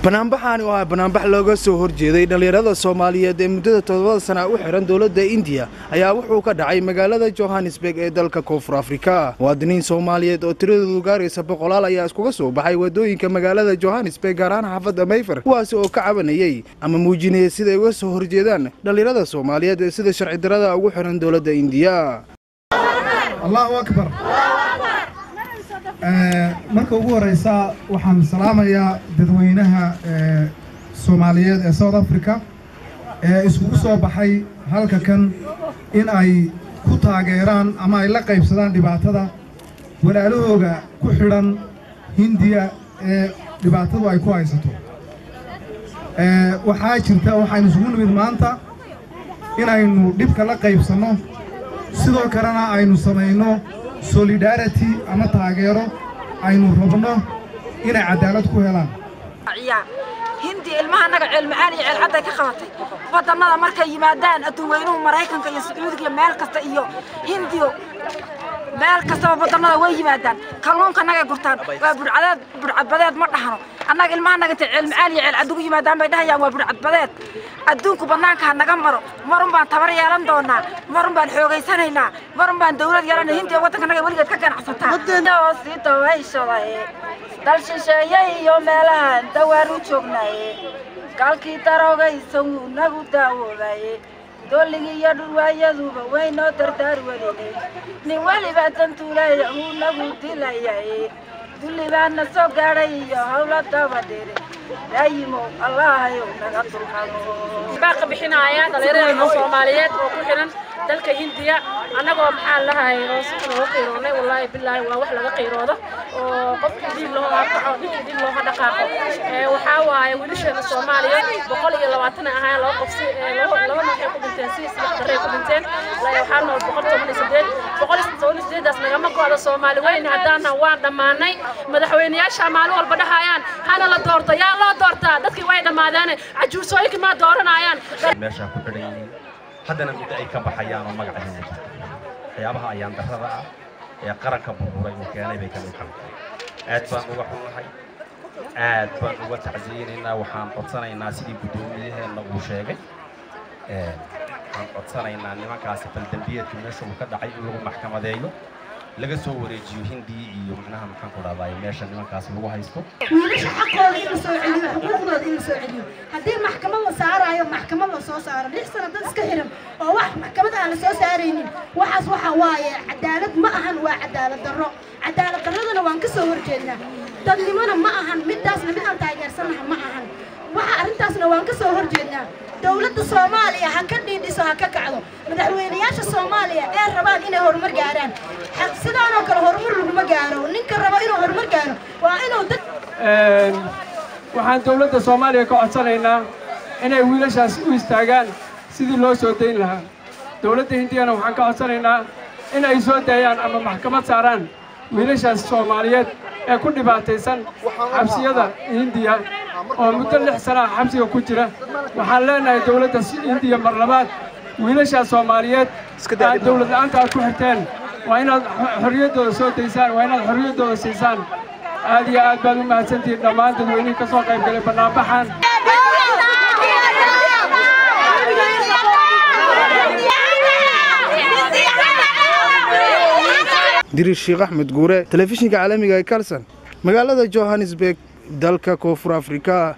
banaanbaxani waa banaanbax looga soo horjeeday dhalinyarada Soomaaliyeed ee muddada 7 sano u xiran dawladda India ayaa wuxuu ka dhacay magaalada Johannesburg ee dalka Koonfur Afrika. Muwaadiniin Soomaaliyeed oo tiradoodu gaaraysa 100 ayaa iskuga soo baxay wadooyinka magaalada Johannesburg gaar ahaan xaafadda Mayfair, kuwaas oo ka cabanayay ama muujinayay sida ay uga soo horjeedaan dhalinyarada Soomaaliyeed ee sida sharci darrada ugu xiran dawladda India. Allahu Akbar. marka ugu horeysa waxaan salaamayaa dadweynaha Soomaaliyeed ee South Africa ee isku soo baxay halka kan in ay ku taageeraan ama ay la qaybsadaan dhibaatada walaalahooga ku xiran Hindiya ee dhibaatadu ay ku haysato. waxaa jirta waxaan isugu nimid maanta in aynu dhibka la qaybsano sidoo kalena aynu sameeyno solidarity ama taageero aynu rabno inay cadaalad ku helaan. hindi ilmaha naga cilmi-aan iyo cilcad ay ka qabatay wadamada markay yimaadaan adduunweynuhu Mareykanka iyo Sacuudiga meel kasta iyo Hindiyo meel kasta wadamada way yimaadaan kalluunka naga gurtaan waa burcadbadeed ma dhahno annaga ilmaha naga cilmi-aan iyo cilcad ugu yimaadaan bay dhahayaan waa burcadbadeed adduunku banaanka naga maro marun baan tabar yeelan doonaa marun baan xoogaysanaynaa marun baan dawlad yeelanay Hindiya wadanka naga waligeed ka ganacsataa si tawayshaday dal shisheeyay iyo meelahan dawaaru joognay galkii daroogaysan nagu daawooday dooligi iyo dhulwaayaduba waynoo dardaar walinay nin waliba tantuulay uu nagu dilayay dullibaana soo gaadhay iyo hawla dabadheere daayimo Allahayo naga dulqaado baaq bixinayaan dhalinyarada Soomaaliyeed oo ku xiran dalka Hindiya anagoo maxaa lahaay oo si loo qiiroonay wallahi billahi waa wax laga qiiroodo oo qofkii dib loo qaxo dib loo dhaqaaqo waxa waaye wiilasha Soomaaliyeed 120 ahaan loo qofsi laba maxay ku dhinteen si dareen ku dhinteen waxaa nool 118 daas lagama go'do Soomaali weyn hadana waan dhamaanay madaxweynayaasha maalin walba dhahayaan hana la doorto yaa loo doortaa dadkii way dhamaadeen ajuusooyinka ma dooranayaan meesha ku xidhan haddana mid ay ka baxayaan oo magaceeda waxyaabaha ayaan darrada ah ee qaranka burburay oo keenay bay ka mid tahay aad baan uga xunahay aad baan uga tacsiinaynaa waxaan codsanaynaa sidii guddoomiyaheena uu sheegay waxaan codsanaynaa nimankaasi faldambiyeedka meesha uu ka dhacay in lagu maxkamadeeyo laga soo wareejiyo Hindi iyo macnaha maxaan ku dhahday meesha nimankaas lagu haysto wiilasha xaqooda in soo celiyo xuquuqdooda in soo celiyo hadii maxkamad la saarayo maxkamad la soo saaro 6 sano dad iska xiran oo wax maxkamad aan la soo saaraynin waxaas waxa waaye cadaalad ma ahan waa cadaalad darradana waan ka soo horjeednaa dadnimana ma ahan midaasna mid aan taageersanahay ma ahan waxa arintaasna waan ka soo horjeednaa dawladda Soomaaliya ha ka dhiidhiso ha ka kacdo madaxweynayaasha Soomaaliya ee rabaan inay horumar gaaraan sidaan oo kale horumar laguma gaaro ninka raba inuu horumar gaaro waa inuu waxaan dawladda Soomaaliya ka codsanaynaa inay wiilashaas u istaagaan sidii loo soo deyn lahaa dawladda Hindiyana waxaan ka codsanaynaa in ay soo daayaan ama maxkamad saaraan wiilashaas Soomaaliyeed ee ku dhibaataysan xabsiyada Hindiya oo muddo 6 sano xabsiga ku jira waxaan leenahay dawladda Hindiya mar labaad wiilashaas Soomaaliyeed dawlad la'aanta ku xirteen waa inaad xorriyadooda soo deysaan waa inaad xorriyadooda siisaan aad iyo aad baad u mahadsantihiin dhammaan dadweynaha ka soo qayb galay banaanbaxan Dirir Sheekh Ahmed Guure telefishinka caalamiga ee Kalsan magaalada Johannesburg dalka Koonfur Afrika.